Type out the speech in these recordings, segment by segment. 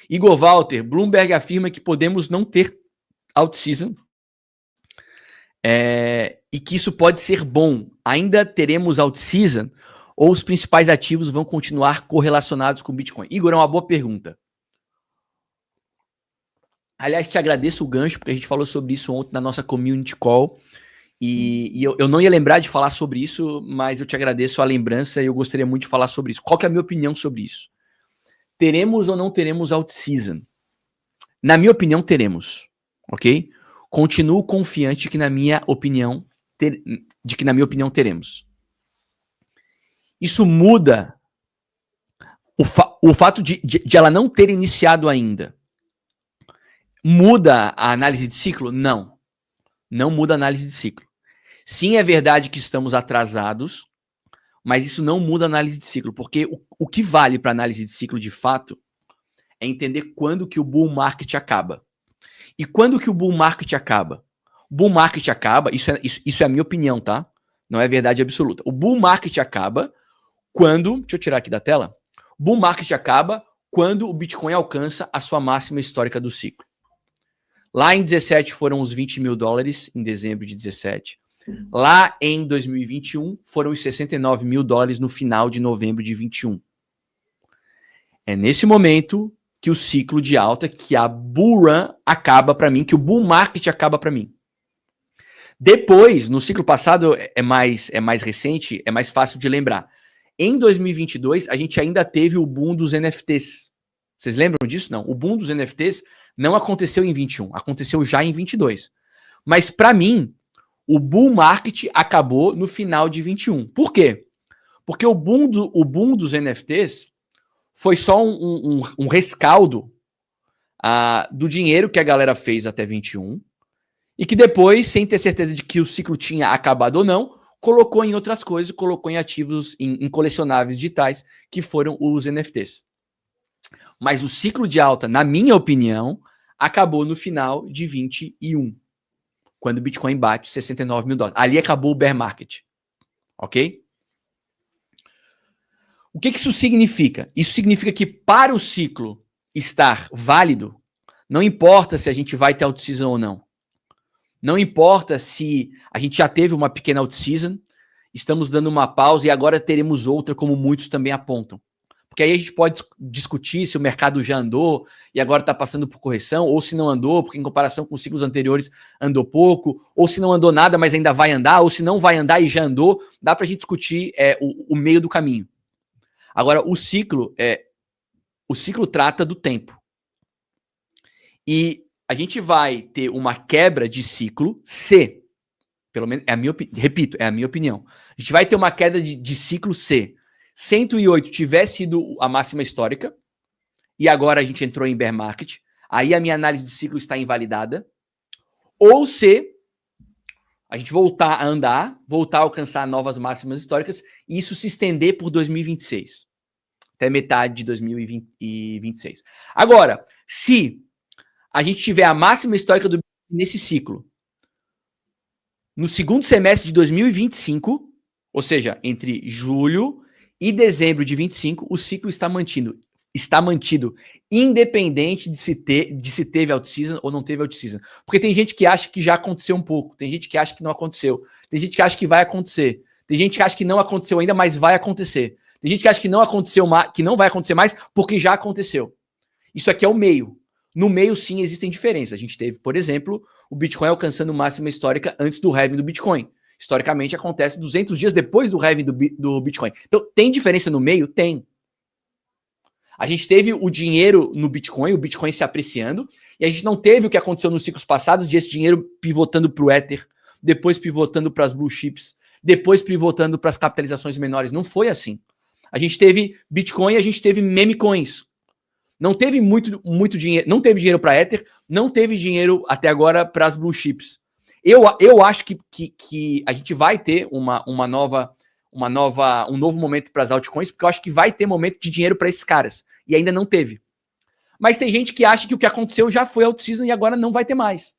Igor Walter, Bloomberg afirma que podemos não ter out-season e que isso pode ser bom. Ainda teremos out-season ou os principais ativos vão continuar correlacionados com o Bitcoin? Igor, é uma boa pergunta. Aliás, te agradeço o gancho, porque a gente falou sobre isso ontem na nossa community call. E eu não ia lembrar de falar sobre isso, mas eu te agradeço a lembrança e eu gostaria muito de falar sobre isso. Qual que é a minha opinião sobre isso? Teremos ou não teremos out-season? Na minha opinião, teremos. Ok? Continuo confiante de que na minha opinião, teremos. Isso muda o fato de ela não ter iniciado ainda. Muda a análise de ciclo? Não. Não muda a análise de ciclo. Sim, é verdade que estamos atrasados, mas isso não muda a análise de ciclo, porque o que vale para análise de ciclo de fato é entender quando que o bull market acaba. E quando que o bull market acaba? O bull market acaba, isso é a minha opinião, tá? Não é verdade absoluta. O bull market acaba quando, deixa eu tirar aqui da tela, o bull market acaba quando o Bitcoin alcança a sua máxima histórica do ciclo. Lá em 17 foram os 20 mil dólares, em dezembro de 17. Lá em 2021 foram os 69 mil dólares no final de novembro de 21. É nesse momento que o ciclo de alta, que a bull run acaba para mim, que o bull market acaba para mim. Depois, no ciclo passado, é mais recente, é mais fácil de lembrar. Em 2022, a gente ainda teve o boom dos NFTs. Vocês lembram disso? Não. O boom dos NFTs não aconteceu em 21, aconteceu já em 22. Mas para mim, o bull market acabou no final de 21. Por quê? Porque o boom dos NFTs foi só um rescaldo do dinheiro que a galera fez até 21 e que depois, sem ter certeza de que o ciclo tinha acabado ou não, colocou em outras coisas, colocou em ativos, em colecionáveis digitais, que foram os NFTs. Mas o ciclo de alta, na minha opinião, acabou no final de 21, quando o Bitcoin bate 69 mil dólares. Ali acabou o bear market. Ok? O que isso significa? Isso significa que para o ciclo estar válido, não importa se a gente vai ter out-season ou não. Não importa se a gente já teve uma pequena out-season, estamos dando uma pausa e agora teremos outra, como muitos também apontam. Porque aí a gente pode discutir se o mercado já andou e agora está passando por correção, ou se não andou, porque em comparação com os ciclos anteriores andou pouco, ou se não andou nada, mas ainda vai andar, ou se não vai andar e já andou. Dá para a gente discutir o meio do caminho. Agora, o ciclo trata do tempo. E a gente vai ter uma quebra de ciclo se, pelo menos, é a minha opinião. A gente vai ter uma queda de ciclo se 108 tivesse sido a máxima histórica e agora a gente entrou em bear market, aí a minha análise de ciclo está invalidada. Ou se a gente voltar a andar, voltar a alcançar novas máximas históricas e isso se estender por 2026. Até metade de 2026. Agora, se a gente tiver a máxima histórica do nesse ciclo no segundo semestre de 2025, ou seja, entre julho e dezembro de 25, o ciclo está mantido independente de se teve out-season ou não teve out-season. Porque tem gente que acha que já aconteceu um pouco, tem gente que acha que não aconteceu, tem gente que acha que vai acontecer, tem gente que acha que não aconteceu ainda, mas vai acontecer. Tem gente que acha que não aconteceu, que não vai acontecer mais porque já aconteceu. Isso aqui é o meio. No meio, sim, existem diferenças. A gente teve, por exemplo, o Bitcoin alcançando máxima histórica antes do halving do Bitcoin. Historicamente, acontece 200 dias depois do halving do Bitcoin. Então, tem diferença no meio? Tem. A gente teve o dinheiro no Bitcoin, o Bitcoin se apreciando, e a gente não teve o que aconteceu nos ciclos passados, de esse dinheiro pivotando para o Ether, depois pivotando para as blue chips, depois pivotando para as capitalizações menores. Não foi assim. A gente teve Bitcoin e a gente teve meme coins. Não teve muito dinheiro, não teve dinheiro para Ether, não teve dinheiro até agora para as blue chips. Eu acho que a gente vai ter um novo momento para as altcoins, porque eu acho que vai ter momento de dinheiro para esses caras. E ainda não teve. Mas tem gente que acha que o que aconteceu já foi out-season e agora não vai ter mais.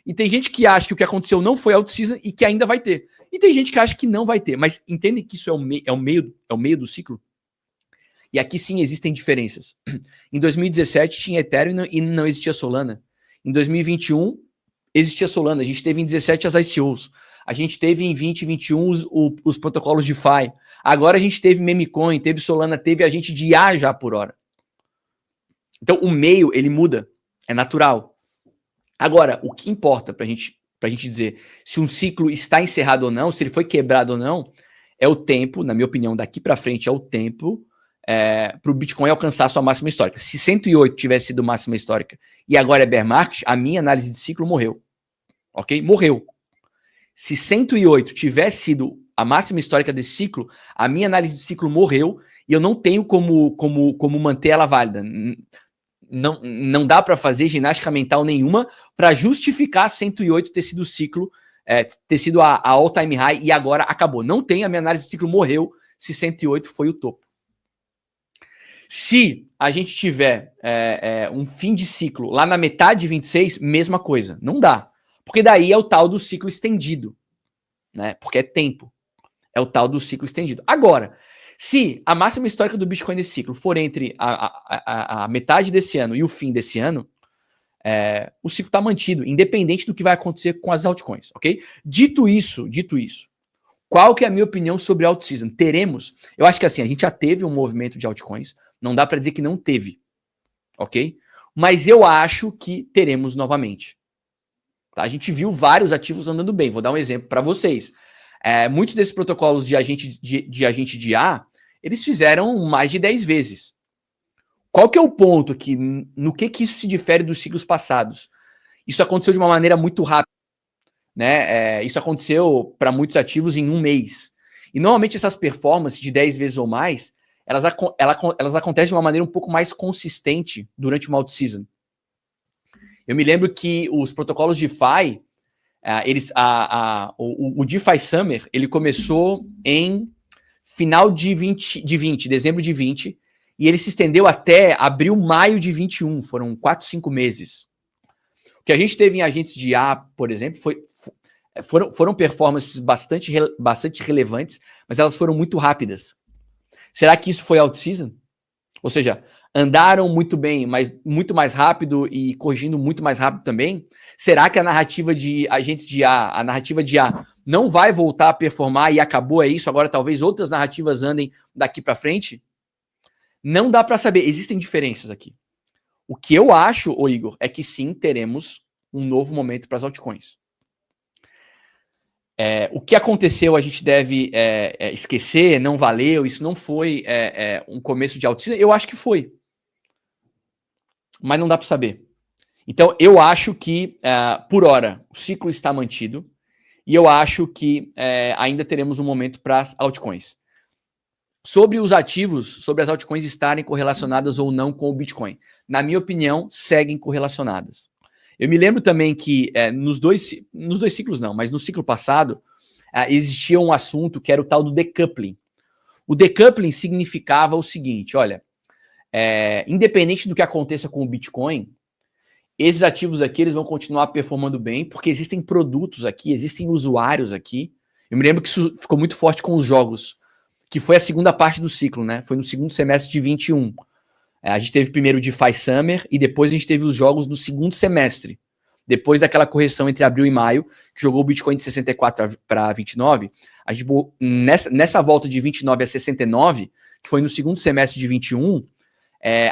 E tem gente que acha que o que aconteceu não foi out-season e que ainda vai ter. E tem gente que acha que não vai ter. Mas entendem que isso é o meio do ciclo? E aqui sim existem diferenças. Em 2017 tinha Ethereum e não existia Solana. Em 2021 existia Solana. A gente teve em 17 as ICOs. A gente teve em 2021 os protocolos DeFi. Agora a gente teve Memecoin, teve Solana, teve agente de IA já por hora. Então o meio ele muda. É natural. Agora, o que importa pra gente dizer se um ciclo está encerrado ou não, se ele foi quebrado ou não, é o tempo, na minha opinião, daqui para frente é o tempo para o Bitcoin alcançar a sua máxima histórica. Se 108 tivesse sido máxima histórica e agora é bear market, a minha análise de ciclo morreu. Ok? Morreu. Se 108 tivesse sido a máxima histórica desse ciclo, a minha análise de ciclo morreu e eu não tenho como manter ela válida. Não dá para fazer ginástica mental nenhuma para justificar 108 ter sido o ciclo, ter sido a all-time high e agora acabou. Não tem, a minha análise de ciclo morreu se 108 foi o topo. Se a gente tiver um fim de ciclo lá na metade de 26, mesma coisa. Não dá. Porque daí é o tal do ciclo estendido. Né? Porque é tempo. É o tal do ciclo estendido. Agora, se a máxima histórica do Bitcoin nesse ciclo for entre a metade desse ano e o fim desse ano, o ciclo está mantido, independente do que vai acontecer com as altcoins, ok? Dito isso, qual que é a minha opinião sobre a alt-season? Teremos, eu acho que assim, a gente já teve um movimento de altcoins, não dá para dizer que não teve, ok? Mas eu acho que teremos novamente. Tá? A gente viu vários ativos andando bem, vou dar um exemplo para vocês. Muitos desses protocolos de agente de IA, eles fizeram mais de 10 vezes. Qual que é o ponto aqui? No que isso se difere dos ciclos passados? Isso aconteceu de uma maneira muito rápida. Né? Isso aconteceu para muitos ativos em um mês. E normalmente essas performances de 10 vezes ou mais, elas acontecem de uma maneira um pouco mais consistente durante uma alt-season. Eu me lembro que os protocolos DeFi, o DeFi Summer, ele começou em final de 20, dezembro de 20, e ele se estendeu até abril, maio de 21, foram 4, 5 meses. O que a gente teve em agentes de IA, por exemplo, foram performances bastante relevantes, mas elas foram muito rápidas. Será que isso foi out-season? Ou seja, andaram muito bem, mas muito mais rápido e corrigindo muito mais rápido também? Será que a narrativa de agentes de IA, a narrativa de IA, não vai voltar a performar e acabou, é isso? Agora talvez outras narrativas andem daqui para frente? Não dá para saber, existem diferenças aqui. O que eu acho, Igor, é que sim, teremos um novo momento para as altcoins. O que aconteceu a gente deve esquecer, não valeu, isso não foi um começo de alt-season? Eu acho que foi. Mas não dá para saber. Então, eu acho que, por hora, o ciclo está mantido e eu acho que ainda teremos um momento para as altcoins. Sobre os ativos, sobre as altcoins estarem correlacionadas ou não com o Bitcoin. Na minha opinião, seguem correlacionadas. Eu me lembro também que nos dois ciclos não, mas no ciclo passado, existia um assunto que era o tal do decoupling. O decoupling significava o seguinte, olha, independente do que aconteça com o Bitcoin, esses ativos aqui eles vão continuar performando bem, porque existem produtos aqui, existem usuários aqui. Eu me lembro que isso ficou muito forte com os jogos, que foi a segunda parte do ciclo, né? Foi no segundo semestre de 21. A gente teve primeiro o DeFi Summer e depois a gente teve os jogos no segundo semestre. Depois daquela correção entre abril e maio, que jogou o Bitcoin de 64 para 29, a gente, nessa volta de 29 a 69, que foi no segundo semestre de 21,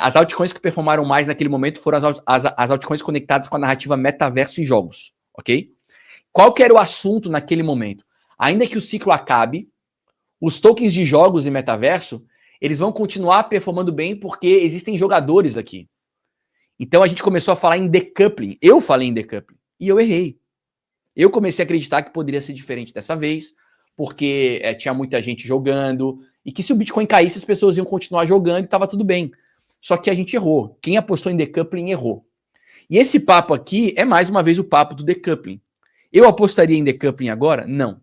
as altcoins que performaram mais naquele momento foram as altcoins conectadas com a narrativa metaverso e jogos, ok? Qual que era o assunto naquele momento? Ainda que o ciclo acabe, os tokens de jogos e metaverso, eles vão continuar performando bem porque existem jogadores aqui. Então a gente começou a falar em decoupling. Eu falei em decoupling e eu errei. Eu comecei a acreditar que poderia ser diferente dessa vez, porque tinha muita gente jogando e que se o Bitcoin caísse as pessoas iam continuar jogando e estava tudo bem. Só que a gente errou. Quem apostou em decoupling errou. E esse papo aqui é mais uma vez o papo do decoupling. Eu apostaria em decoupling agora? Não.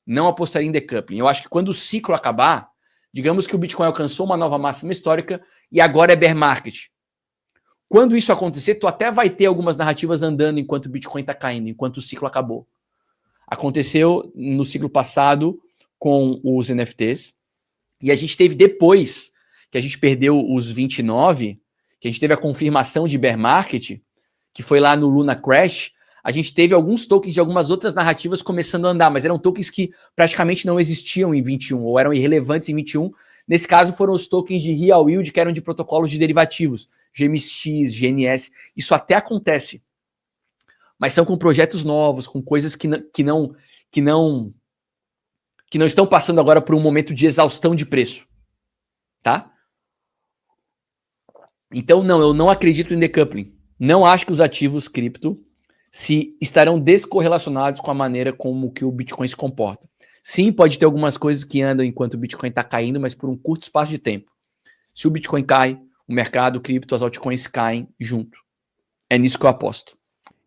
Não apostaria em decoupling. Eu acho que quando o ciclo acabar, digamos que o Bitcoin alcançou uma nova máxima histórica e agora é bear market. Quando isso acontecer, tu até vai ter algumas narrativas andando enquanto o Bitcoin está caindo, enquanto o ciclo acabou. Aconteceu no ciclo passado com os NFTs e a gente teve depois que a gente perdeu os 29, que a gente teve a confirmação de bear market, que foi lá no Luna Crash, a gente teve alguns tokens de algumas outras narrativas começando a andar, mas eram tokens que praticamente não existiam em 21, ou eram irrelevantes em 21. Nesse caso, foram os tokens de Real Yield, que eram de protocolos de derivativos, GMX, GNS. Isso até acontece, mas são com projetos novos, com coisas que não estão passando agora por um momento de exaustão de preço, tá? Então, não, eu não acredito em decoupling. Não acho que os ativos cripto se estarão descorrelacionados com a maneira como que o Bitcoin se comporta. Sim, pode ter algumas coisas que andam enquanto o Bitcoin está caindo, mas por um curto espaço de tempo. Se o Bitcoin cai, o mercado cripto, as altcoins caem junto. É nisso que eu aposto.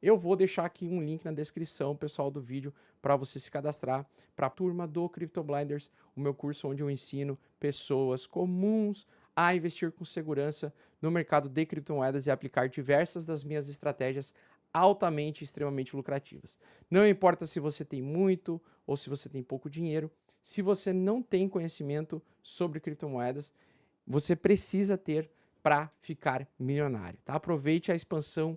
Eu vou deixar aqui um link na descrição, pessoal, do vídeo, para você se cadastrar para a turma do Crypto Blinders, o meu curso onde eu ensino pessoas comuns a investir com segurança no mercado de criptomoedas e aplicar diversas das minhas estratégias altamente, extremamente lucrativas. Não importa se você tem muito ou se você tem pouco dinheiro, se você não tem conhecimento sobre criptomoedas, você precisa ter para ficar milionário, tá? Aproveite a expansão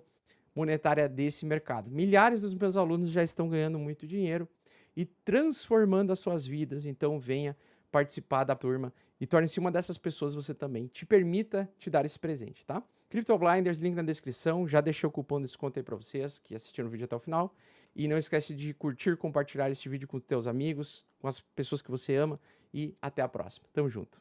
monetária desse mercado. Milhares dos meus alunos já estão ganhando muito dinheiro e transformando as suas vidas, então venha participar da turma e torne-se uma dessas pessoas você também. Te permita te dar esse presente, tá? Crypto Blinders, link na descrição, já deixei o cupom de desconto aí para vocês que assistiram o vídeo até o final. E não esquece de curtir, compartilhar este vídeo com teus amigos, com as pessoas que você ama e até a próxima. Tamo junto.